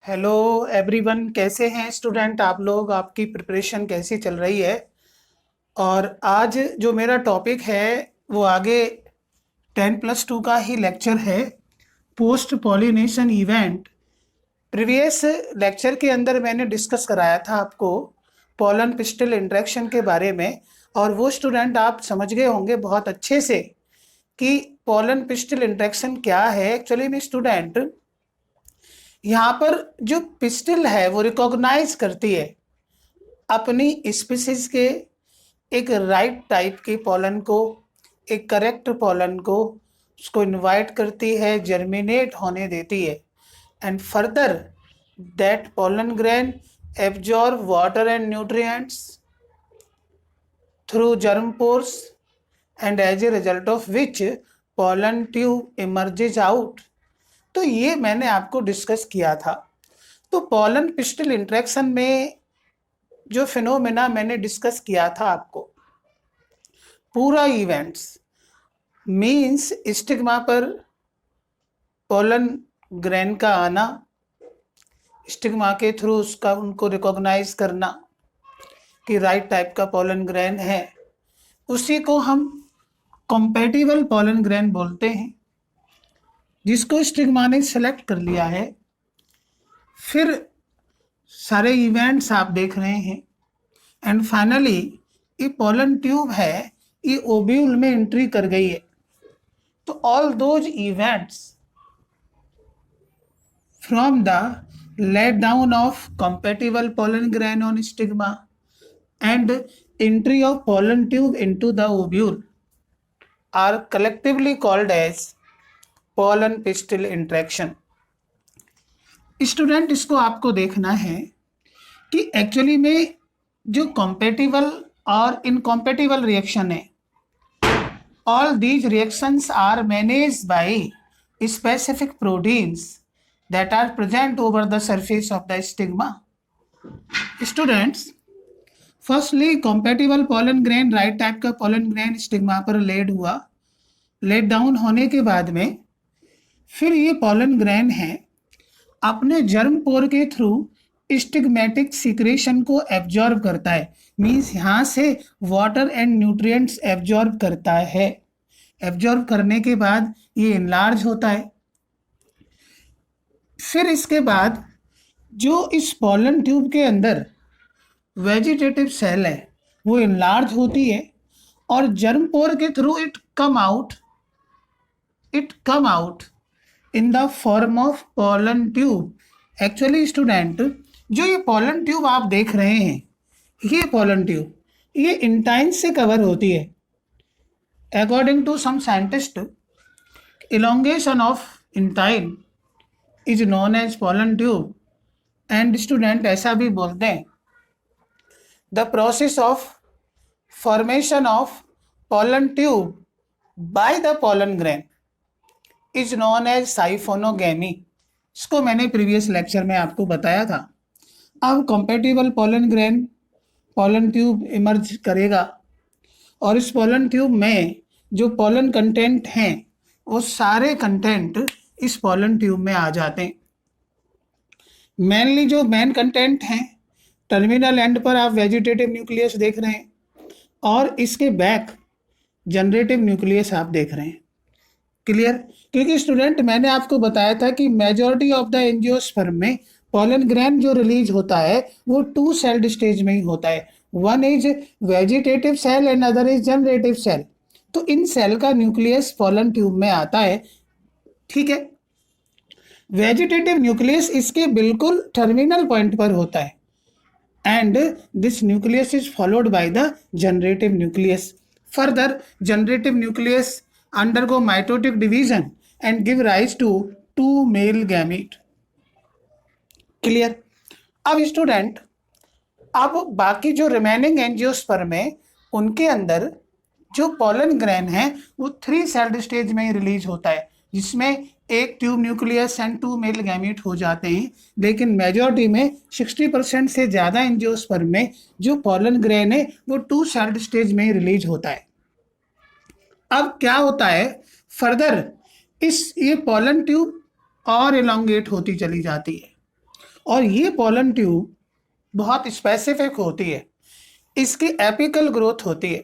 Hello everyone, कैसे हैं student आप लोग। आपकी प्रिपरेशन कैसी चल रही है। और आज जो मेरा टॉपिक है वो आगे 10+2 का ही लेक्चर है, post pollination event. Previous lecture के अंदर मैंने डिस्कस कराया था आपको पॉलन पिस्टल इंटरेक्शन के बारे में, और वो स्टूडेंट आप समझ गए होंगे बहुत अच्छे से कि पॉलन पिस्टल इंटरेक्शन क्या है। एक्चुअली में स्टूडेंट, यहाँ पर जो पिस्टल है वो रिकॉग्नाइज करती है अपनी स्पीसीज के एक राइट टाइप के पॉलन को, एक करेक्ट पॉलन को, उसको इनवाइट करती है, जर्मिनेट होने देती है, and further that pollen grain absorb water and nutrients through germ pores, and as a result of which pollen tube emerges out। तो ये मैंने आपको डिस्कस किया था। तो पॉलन पिस्टल इंटरेक्शन में जो फिनोमेना मैंने डिस्कस किया था आपको, पूरा इवेंट्स मीन्स स्टिग्मा पर पोलन ग्रेन का आना, स्टिग्मा के थ्रू उसका उनको रिकॉग्नाइज करना कि राइट टाइप का पोलन ग्रेन है, उसी को हम कॉम्पैटिबल पोलन ग्रेन बोलते हैं, जिसको स्टिग्मा ने सेलेक्ट कर लिया है। फिर सारे इवेंट्स आप देख रहे हैं, एंड फाइनली ये पोलन ट्यूब है, ये ओब्यूल में एंट्री कर गई है। तो all those events from the let down of compatible pollen grain on stigma and entry of pollen tube into the ovule are collectively called as pollen pistil interaction। Student, इसको आपको देखना है कि एक्चुअली में जो compatible और incompatible reaction है, all these reactions are managed by specific proteins that are present over the surface of the stigma। Students, firstly compatible pollen grain, right type का pollen grain स्टिग्मा पर lead हुआ, laid down होने के बाद में फिर ये pollen grain है अपने जर्म पोर के थ्रू स्टिग्मेटिक सिक्रेशन को एब्जॉर्ब करता है, मीन्स यहाँ से वाटर एंड न्यूट्रिएंट्स एब्जॉर्ब करता है। एब्जॉर्ब करने के बाद ये इनलार्ज होता है। फिर इसके बाद जो इस पॉलन ट्यूब के अंदर वेजिटेटिव सेल है वो इनलार्ज होती है, और जर्म पोर के through it come out in the form of pollen tube. Actually student, जो ये पॉलन ट्यूब आप देख रहे हैं, ये पॉलन ट्यूब ये इंटाइन से कवर होती है। According to some scientist, elongation of intine is known as pollen tube, and student ऐसा भी बोलते हैं the process of formation of pollen tube by the pollen grain is known as siphonogamy. इसको मैंने previous lecture में आपको बताया था। अब compatible pollen grain pollen tube emerge करेगा, और इस pollen tube में जो pollen कंटेंट हैं वो सारे कंटेंट इस pollen tube में आ जाते हैं। मेनली जो मेन कंटेंट हैं, टर्मिनल एंड पर आप वेजिटेटिव न्यूक्लियस देख रहे हैं, और इसके बैक जनरेटिव न्यूक्लियस आप देख रहे हैं। क्लियर? क्योंकि स्टूडेंट, मैंने आपको बताया था कि मेजॉरिटी ऑफ द एंजियोस्पर्म में पोलन ग्रेन जो रिलीज होता है वो 2 सेल्ड स्टेज में ही होता है। One is vegetative cell and other is generative cell. तो इन सेल का न्यूक्लियस पोलन ट्यूब में आता है। ठीक है, वेजिटेटिव न्यूक्लियस इसके बिल्कुल टर्मिनल पॉइंट पर होता है, and this nucleus is followed by the generative nucleus. Further generative nucleus undergo mitotic division and give rise to 2 male gamete। Clear? अब स्टूडेंट, अब बाकी जो रिमेनिंग एंजियोस्पर्म है उनके अंदर जो पोलन ग्रेन है वो 3 सेल्ड स्टेज में रिलीज होता है, जिसमें एक tube nucleus and 2 male gamete हो जाते हैं। लेकिन मेजॉरिटी में 60% से ज़्यादा एंजियोस्पर्म में जो पोलन ग्रेन है वो 2 सेल्ड स्टेज में रिलीज होता है। अब क्या होता है, फर्दर ये पोलन ट्यूब और एलोंगेट होती चली जाती है, और ये पोलन ट्यूब बहुत स्पेसिफिक होती है, इसकी एपिकल ग्रोथ होती है,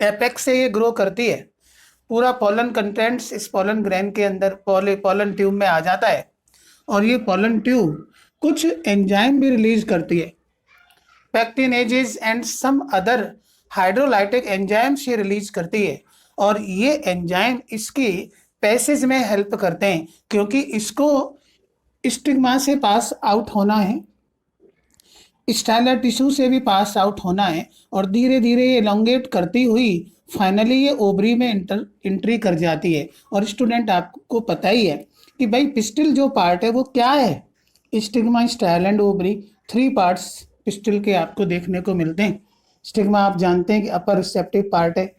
एपेक्स से ये ग्रो करती है, पूरा पोलन कंटेंट्स इस पोलन ग्रेन के अंदर पोलन ट्यूब में आ जाता है और ये पोलन ट्यूब कुछ एंजाइम भी रिलीज करती है, pectinases and some other hydrolytic enzymes ये रिलीज करती है और ये एंजाइम इसकी पैसेज में हेल्प करते हैं क्योंकि इसको स्टिग्मा से पास आउट होना है, स्टाइलर टिश्यू से भी पास आउट होना है और धीरे धीरे ये एलोंगेट करती हुई फाइनली ये ओवरी में एंट्री कर जाती है। और स्टूडेंट आपको पता ही है कि भाई पिस्टिल जो पार्ट है वो क्या है, stigma, style and ovary, 3 parts pistil के आपको देखने को मिलते हैं। स्टिग्मा आप जानते हैं कि अपर रिसेप्टिव पार्ट है,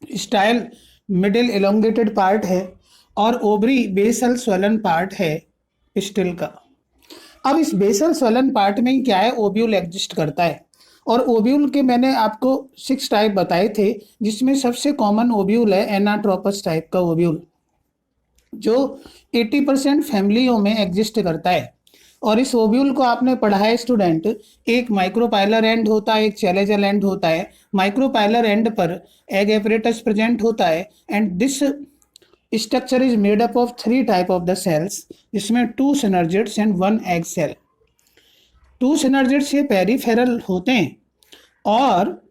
स्टाइल मिडिल एलोंगेटेड पार्ट है और ओवरी बेसल स्वलन पार्ट है पिस्टिल का। अब इस बेसल स्वलन पार्ट में ही क्या है, ओव्यूल एग्जिस्ट करता है और ओव्यूल के मैंने आपको 6 टाइप बताए थे जिसमें सबसे कॉमन ओव्यूल है एनाट्रोपस टाइप का ओव्यूल जो 80% फैमिलियों में एग्जिस्ट करता है। और इस ओव्यूल को आपने पढ़ा है स्टूडेंट, एक माइक्रोपाइलर एंड होता है, एक चैलेजल एंड होता है। माइक्रोपाइलर एंड पर एग एपरेटस प्रेजेंट होता है and this structure is made up of 3 type of the cells, जिसमें 2 synergids and 1 egg cell. 2 synergids ये पेरिफेरल होते हैं और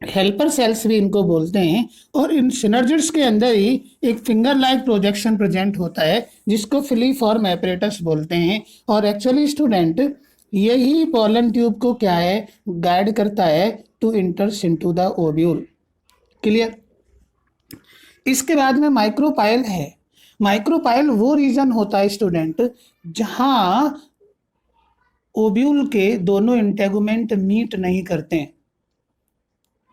हेल्पर सेल्स भी इनको बोलते हैं और इन सिनर्जिड्स के अंदर ही एक फिंगर लाइक प्रोजेक्शन प्रेजेंट होता है जिसको फिलीफॉर्म एपरेटस बोलते हैं। और एक्चुअली स्टूडेंट यही पोलन ट्यूब को क्या है, गाइड करता है to enters into the ovule. Clear. इसके बाद में माइक्रोपाइल है। माइक्रोपाइल वो रीजन होता है स्टूडेंट जहां ओव्यूल के दोनों इंटेगुमेंट मीट नहीं करते हैं।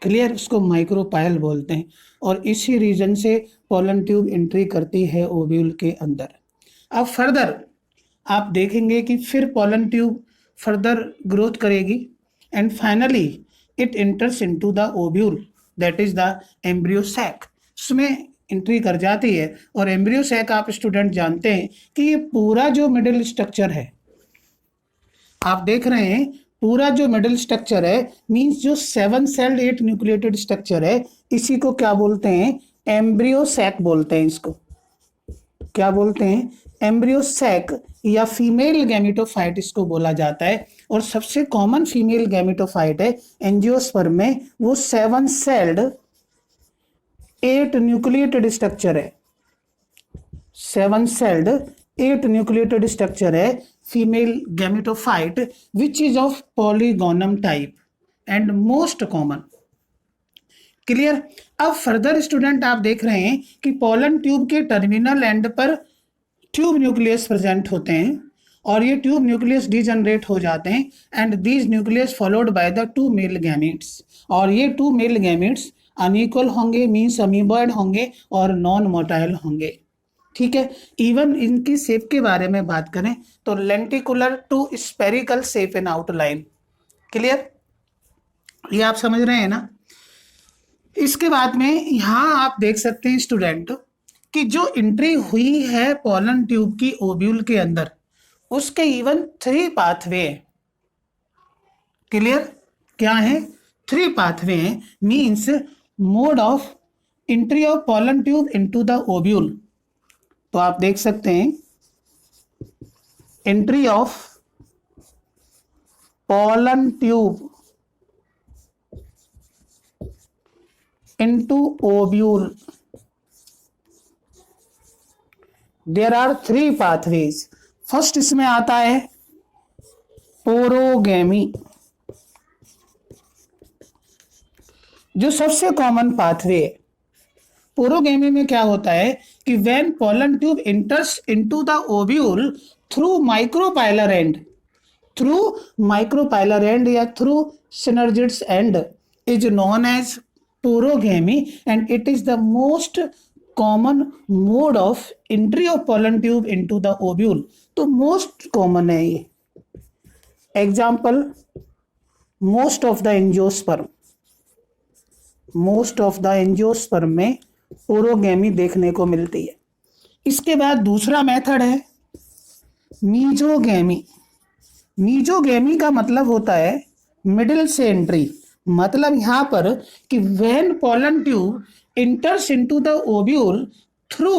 क्लियर, उसको माइक्रोपाइल बोलते हैं और इसी रीजन से पोलन ट्यूब एंट्री करती है ओव्यूल के अंदर। अब फर्दर आप देखेंगे कि फिर पोलन ट्यूब फर्दर ग्रोथ करेगी and finally it enters into the ovule, that is the embryo sac, उसमें एंट्री कर जाती है। और एम्ब्रियो सैक आप स्टूडेंट जानते हैं कि ये पूरा जो मिडिल स्ट्रक्चर है आप देख रहे हैं, पूरा जो मिडिल स्ट्रक्चर है मींस जो 7 सेल्ड 8 न्यूक्लिएटेड स्ट्रक्चर है, इसी को क्या बोलते हैं, एम्ब्रियो सैक बोलते हैं। इसको क्या बोलते हैं, एम्ब्रियो सैक या फीमेल गैमेटोफाइट इसको बोला जाता है। और सबसे कॉमन फीमेल गैमेटोफाइट है एंजियोस्पर्म में, वो 7 सेल्ड 8 न्यूक्लिएटेड स्ट्रक्चर है, 7 सेल्ड 8 न्यूक्लिएटेड स्ट्रक्चर है female gametophyte which is of polygonum type and most common. Clear. अब फर्दर स्टूडेंट आप देख रहे हैं कि पोलन ट्यूब के टर्मिनल एंड पर ट्यूब न्यूक्लियस प्रेजेंट होते हैं और ये ट्यूब न्यूक्लियस डिजनरेट हो जाते हैं and these nucleus followed by the 2 male gametes. और ये 2 मेल गैमेट्स अनइक्वल होंगे, मीन्स अमीबॉइड होंगे और नॉन मोटाइल होंगे। ठीक है। इवन इनकी शेप के बारे में बात करें तो lenticular to spherical shape in outline. Clear, ये आप समझ रहे हैं ना। इसके बाद में यहां आप देख सकते हैं स्टूडेंट कि जो एंट्री हुई है पोलन ट्यूब की ओव्यूल के अंदर, उसके इवन 3 पाथवे हैं। क्लियर, क्या है, 3 पाथवे हैं, means mode of entry of pollen tube into the ovule. तो आप देख सकते हैं entry of pollen tube into ovule, there are 3 pathways. First इसमें आता है पोरोगेमी, जो सबसे कॉमन पाथवे है। पोरोगेमी में क्या होता है कि when pollen tube enters into the ovule through micropylar end, through micropylar end या through synergids end is known as porogamy and it is the most common mode of entry of pollen tube into the ovule. तो most common है ये। Example, most of the angiosperm, most of the angiosperm में porogamy देखने को मिलती है। इसके बाद दूसरा मेथड है मीजोगैमी। मीजोगैमी का मतलब होता है मिडिल से एंट्री। मतलब यहां पर कि when pollen tube enters into the ovule through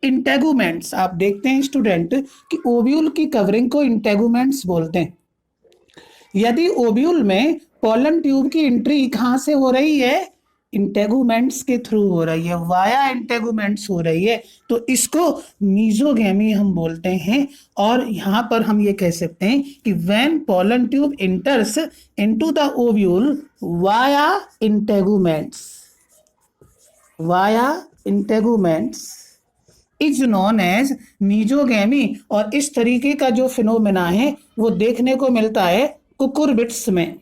integuments. आप देखते हैं स्टूडेंट कि ओव्यूल की कवरिंग को इंटेगुमेंट्स बोलते हैं। यदि ओव्यूल में पोलन ट्यूब की एंट्री कहां से हो रही है, इंटेगुमेंट्स के थ्रू हो रही है, वाया इंटेगुमेंट्स हो रही है, तो इसको मीजोगैमी हम बोलते हैं। और यहां पर हम ये कह सकते हैं कि when pollen tube enters into the ovule via integuments, via integuments is known as mesogamy. और इस तरीके का जो फिनोमेना है वो देखने को मिलता है कुकुरबिट्स में।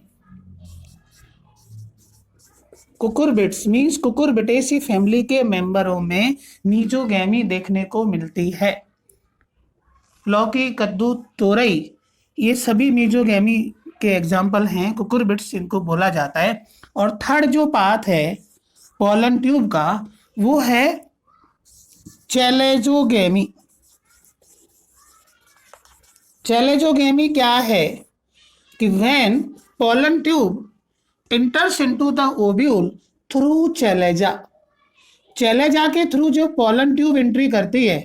कुकुरबिट्स मीन्स कुकुरबिटेसी फैमिली के मेंबरों में मीजोगैमी देखने को मिलती है। लौकी, कद्दू, तोरई ये सभी मीजोगैमी के एग्जाम्पल हैं, कुकुरबिट्स इनको बोला जाता है। और थर्ड जो पाथ है पोलन ट्यूब का वो है चैलेजोगैमी। चैलेजोगैमी क्या है कि when pollen tube enters into the ovule through chalaza. Chalaza के थ्रू जो पोलन ट्यूब एंट्री करती है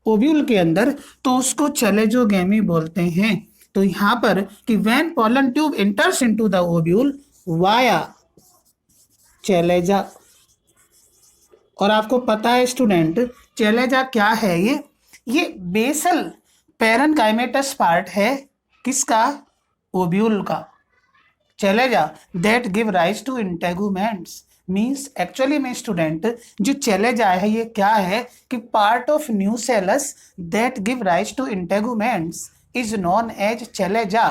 ओव्यूल के अंदर तो उसको चैलेजोगैमी बोलते हैं। तो यहां पर कि when pollen tube enters into the ovule via chalaza. और आपको पता है स्टूडेंट चैलेजा क्या है, ये बेसल पैरेनकाइमेटस पार्ट है किसका, ओव्यूल का। Chalaza that give rise to integuments means actually में स्टूडेंट जो चैलेजा है ये क्या है कि part of nucellus that give rise to integuments is known as chalaza.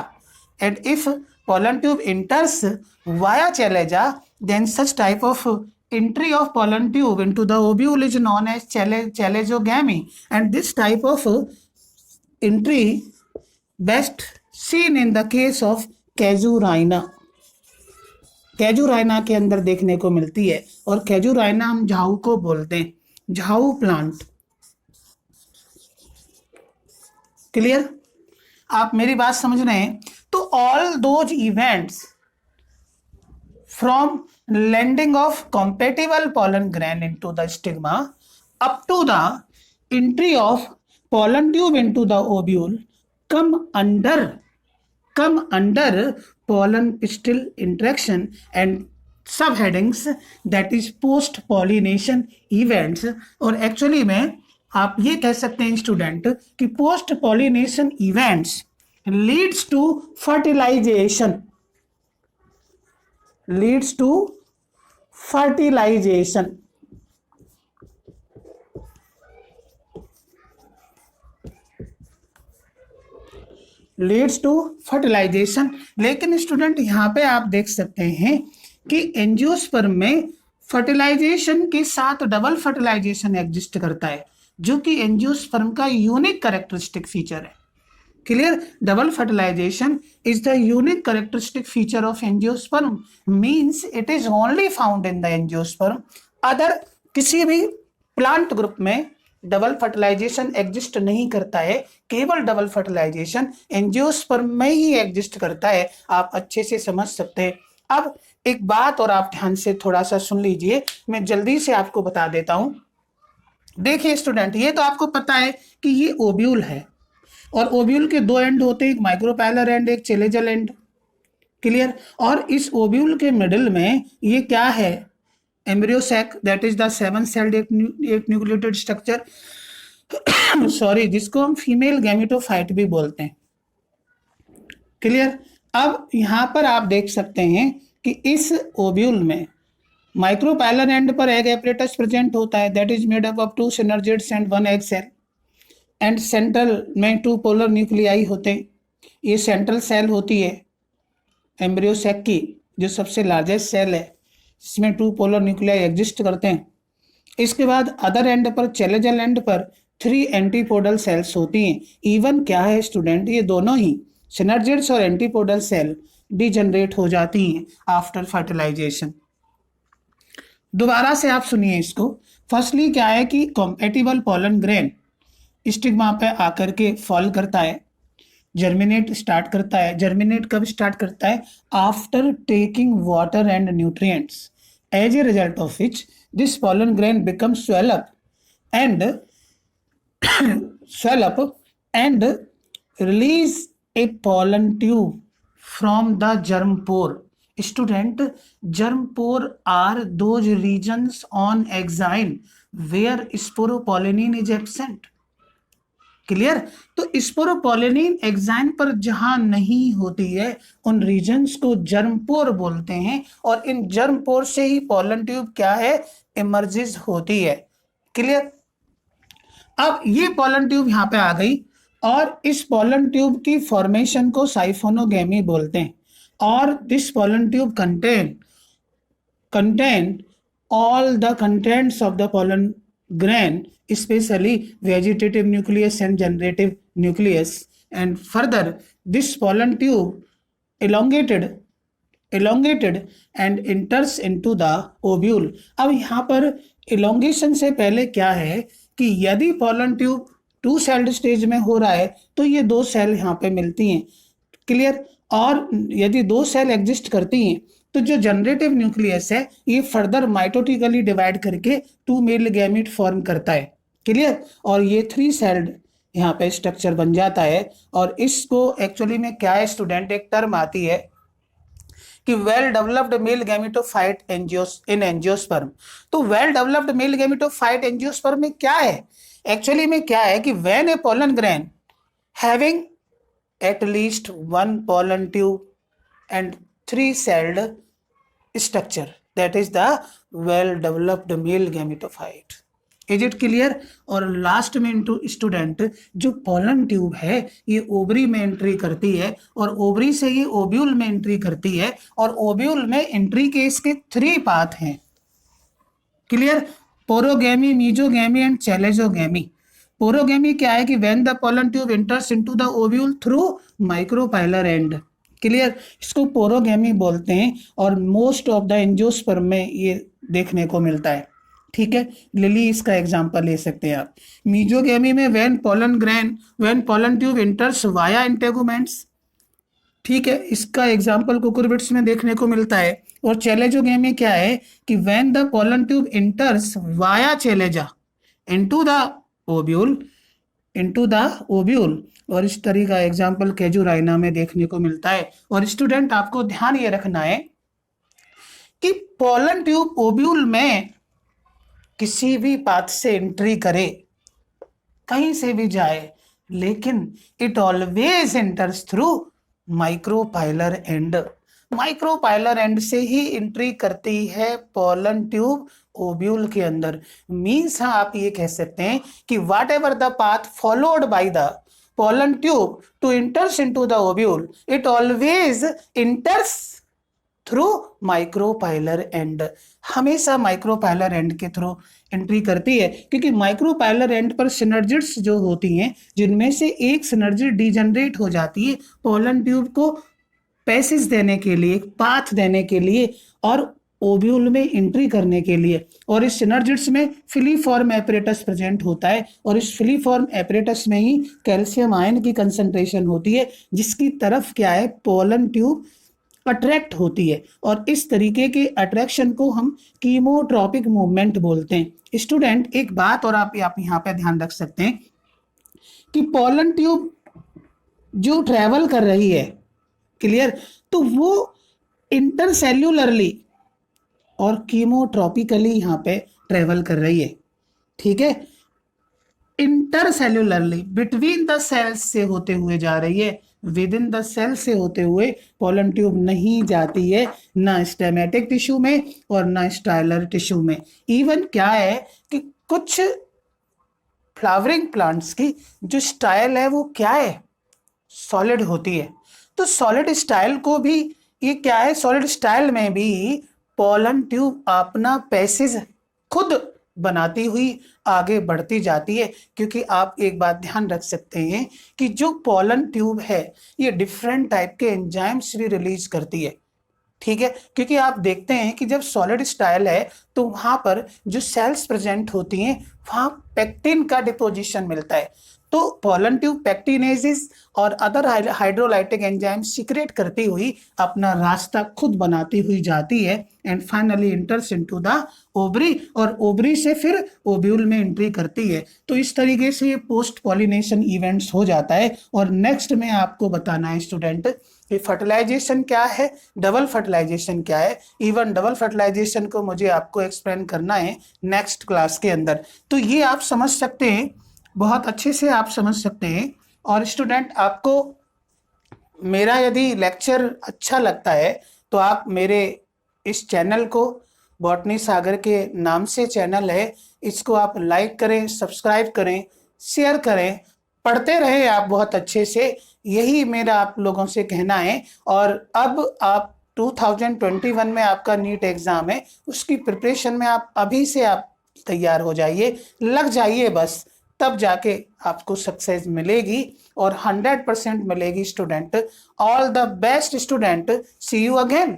And if pollen tube enters via chalaza then such type of entry of pollen tube into the ovule is known as chalejogamy. And this type of entry best seen in the case of casuarina. Casuarina के अंदर देखने को मिलती है। और casuarina हम झाऊ को बोलते हैं, झाऊ प्लांट। क्लियर, आप मेरी बात समझ रहे हैं। तो all those events from landing of compatible pollen grain into the stigma up to the entry of pollen tube into the ovule come under pollen pistil interaction and subheadings that is post pollination events। और actually में आप ये कह सकते हैं student कि post pollination events leads to fertilization, leads to fertilization। leads to fertilization। लेकिन student यहां पे आप देख सकते हैं कि एंजियोस्पर्म में फर्टिलाइजेशन के साथ डबल फर्टिलाइजेशन एग्जिस्ट करता है जो कि एंजियोस्पर्म का यूनिक कैरेक्टरिस्टिक फीचर है। Clear, double fertilization is the unique characteristic feature of angiosperm, means it is only found in the angiosperm। Other किसी भी प्लांट ग्रुप में डबल फर्टिलाइजेशन एग्जिस्ट नहीं करता है, केवल डबल फर्टिलाइजेशन एंजियोस्पर्म में ही एग्जिस्ट करता है। आप अच्छे से समझ सकते हैं। अब एक बात और आप ध्यान से थोड़ा सा सुन लीजिए, मैं जल्दी से आपको बता देता हूं। देखिए स्टूडेंट, ये तो आपको पता है कि ये ओव्यूल है और ओव्यूल के दो एंड होते हैं, एक माइक्रोपैलर एंड एक चैलेजल एंड। क्लियर, और इस ओव्यूल के मिडिल में ये क्या है, embryo sac, that is the 7 celled एक न्यूक्लियोटाइड स्ट्रक्चर सॉरी, जिसको हम फीमेल गैमेटोफाइट भी बोलते हैं। क्लियर, अब यहां पर आप देख सकते हैं कि इस ओव्यूल में माइक्रोपैलर एंड पर एग एपरेटस प्रेजेंट होता है, that is made up of 2 synergids and 1 egg cell. And central में 2 पोलर न्यूक्लियाई होते हैं। ये सेंट्रल सेल होती है एम्ब्रियो सैक की, जो सबसे लार्जेस्ट सेल है, इसमें 2 पोलर न्यूक्लियाई एग्जिस्ट करते हैं। इसके बाद अदर एंड पर, चैलेजल एंड पर 3 एंटीपोडल सेल्स होती हैं। इवन क्या है स्टूडेंट, ये दोनों ही सिनर्जिड्स और एंटीपोडल सेल डिजनरेट हो जाती हैं आफ्टर फर्टिलाइजेशन। दोबारा से आप सुनिए इसको। फर्स्टली क्या है कि कॉम्पैटिबल पोलन ग्रेन स्टिग्मा पे आकर के फॉल करता है, जर्मिनेट स्टार्ट करता है। जर्मिनेट कब स्टार्ट करता है? After taking water and nutrients, as a result of which this pollen grain become and swell up and release a pollen tube from the germ pore. Student, germ pore are those regions on axine where sporopollenin is absent. Clear? तो sporopollenin exine पर जहां नहीं होती है उन regions को germ pore बोलते हैं, और इन जर्मपोर से ही पॉलन ट्यूब क्या है? इमर्जेस होती है। क्लियर? अब ये पॉलन ट्यूब यहाँ पे आ गई, और इस पॉलन ट्यूब की फॉर्मेशन को साइफोनोगेमी बोलते हैं, और this pollen tube contain all the contents of the pollen grain, especially vegetative nucleus and generative nucleus, and further this pollen tube elongated and enters into the ovule. अब यहाँ पर elongation से पहले क्या है कि यदि पॉलन ट्यूब 2 सेल्ड स्टेज में हो रहा है तो ये 2 सेल यहाँ पे मिलती हैं। क्लियर? और यदि 2 सेल एग्जिस्ट करती हैं तो जो जनरेटिव न्यूक्लियस है ये फर्दर माइटोटिकली डिवाइड करके 2 मेल गैमीट फॉर्म करता है। क्लियर? और ये 3 सेल्ड यहाँ पे स्ट्रक्चर बन जाता है, और इसको एक्चुअली में क्या है स्टूडेंट, एक टर्म आती है कि well developed male gametophyte in angiosperm. तो well developed male gametophyte angiosperm में क्या है? एक्चुअली में क्या है कि when a pollen grain having at least 1 pollen tube and 3 celled structure, that is the well developed male gametophyte. Is it clear? और last में इनटू स्टूडेंट, जो पोलन ट्यूब है ये ओवरी में एंट्री करती है, और ओवरी से ये ओब्यूल में एंट्री करती है, और ओब्यूल में एंट्री के इसके 3 पाथ हैं। Clear? Porogamy, mesogamy and chalazogamy. Porogamy क्या है कि when the pollen tube enters into the ovule through micropylar and. Clear? इसको पोरोगेमी बोलते हैं, और मोस्ट ऑफ द एंजियोस्पर्म में ये देखने को मिलता है। ठीक है, लिली इसका एग्जांपल ले सकते हैं आप। मीजोगेमी में when pollen tube enters via integuments, ठीक है, इसका एग्जांपल कुकुरबिट्स में देखने को मिलता है। और चैलेजोगेमी क्या है कि when the pollen tube enters via chalaza into the ovule, और इस तरह का एग्जांपल कैजुराइना में देखने को मिलता है। और स्टूडेंट आपको ध्यान ये रखना है कि पोलन ट्यूब ओब्यूल में किसी भी पाथ से एंट्री करे, कहीं से भी जाए, लेकिन it always enters through micropylar and. Micropylar and से ही एंट्री करती है पोलन ट्यूब ओब्यूल के अंदर। मीन्स आप ये कह सकते हैं कि whatever the path followed by the pollen tube to enters into the ovule, it always enters through micropylar end. हमेशा माइक्रोपाइलर एंड के थ्रू एंट्री करती है, क्योंकि माइक्रोपाइलर एंड पर सिनर्जिड्स जो होती हैं, जिनमें से एक सिनर्जिड डिजनरेट हो जाती है पोलन ट्यूब को पैसेज देने के लिए, पाथ देने के लिए, और ओब्यूल में एंट्री करने के लिए। और इस सिनर्जिड्स में फिलीफॉर्म एपरेटस प्रेजेंट होता है, और इस फिलीफॉर्म एपरेटस में ही कैल्शियम आयन की कंसंट्रेशन होती है, जिसकी तरफ क्या है पोलन ट्यूब अट्रैक्ट होती है। और इस तरीके के अट्रैक्शन को हम कीमोट्रॉपिक मूवमेंट बोलते हैं। स्टूडेंट एक बात और आप यहाँ पे ध्यान रख सकते हैं कि पोलन ट्यूब जो ट्रेवल कर रही है, क्लियर, तो वो इंटरसेल्यूलरली और कीमोट्रॉपिकली यहाँ पे ट्रेवल कर रही है। ठीक है, इंटरसेल्यूलरली बिटवीन द सेल्स से होते हुए जा रही है, विद इन द सेल से होते हुए पोलन ट्यूब नहीं जाती है, ना स्टेमेटिक टिश्यू में और ना स्टाइलर टिश्यू में। इवन क्या है कि कुछ फ्लावरिंग प्लांट्स की जो स्टाइल है वो क्या है, सॉलिड होती है। तो सॉलिड स्टाइल को भी ये क्या है, सॉलिड स्टाइल में भी पोलन ट्यूब अपना पैसेज खुद बनाती हुई आगे बढ़ती जाती है। क्योंकि आप एक बात ध्यान रख सकते हैं कि जो पोलन ट्यूब है ये डिफरेंट टाइप के एंजाइम्स भी रिलीज करती है। ठीक है, क्योंकि आप देखते हैं कि जब सॉलिड स्टाइल है तो वहां पर जो सेल्स प्रेजेंट होती हैं वहां पेक्टिन का डिपोजिशन मिलता है। तो पोलन ट्यूब पेक्टिनेजेस और अदर हाइड्रोलाइटिक एंजाइम सीक्रेट करती हुई अपना रास्ता खुद बनाती हुई जाती है and finally इंटर्स into the ovary, और ओवरी से फिर ओव्यूल में एंट्री करती है। तो इस तरीके से ये पोस्ट पॉलिनेशन इवेंट्स हो जाता है। और नेक्स्ट में आपको बताना है स्टूडेंट कि फर्टिलाइजेशन क्या है, डबल फर्टिलाइजेशन क्या है। इवन डबल फर्टिलाइजेशन को मुझे आपको एक्सप्लेन करना है नेक्स्ट क्लास के अंदर। तो ये आप समझ सकते हैं, बहुत अच्छे से आप समझ सकते हैं। और स्टूडेंट आपको मेरा यदि लेक्चर अच्छा लगता है तो आप मेरे इस चैनल को, बॉटनी सागर के नाम से चैनल है, इसको आप लाइक करें, सब्सक्राइब करें, शेयर करें, पढ़ते रहे आप बहुत अच्छे से, यही मेरा आप लोगों से कहना है। और अब आप 2021 में आपका नीट एग्जाम है, उसकी प्रिपरेशन में आप अभी से आप तैयार हो जाइए, लग जाइए बस, तब जाके आपको सक्सेस मिलेगी और 100% मिलेगी student. All the best student, see you again.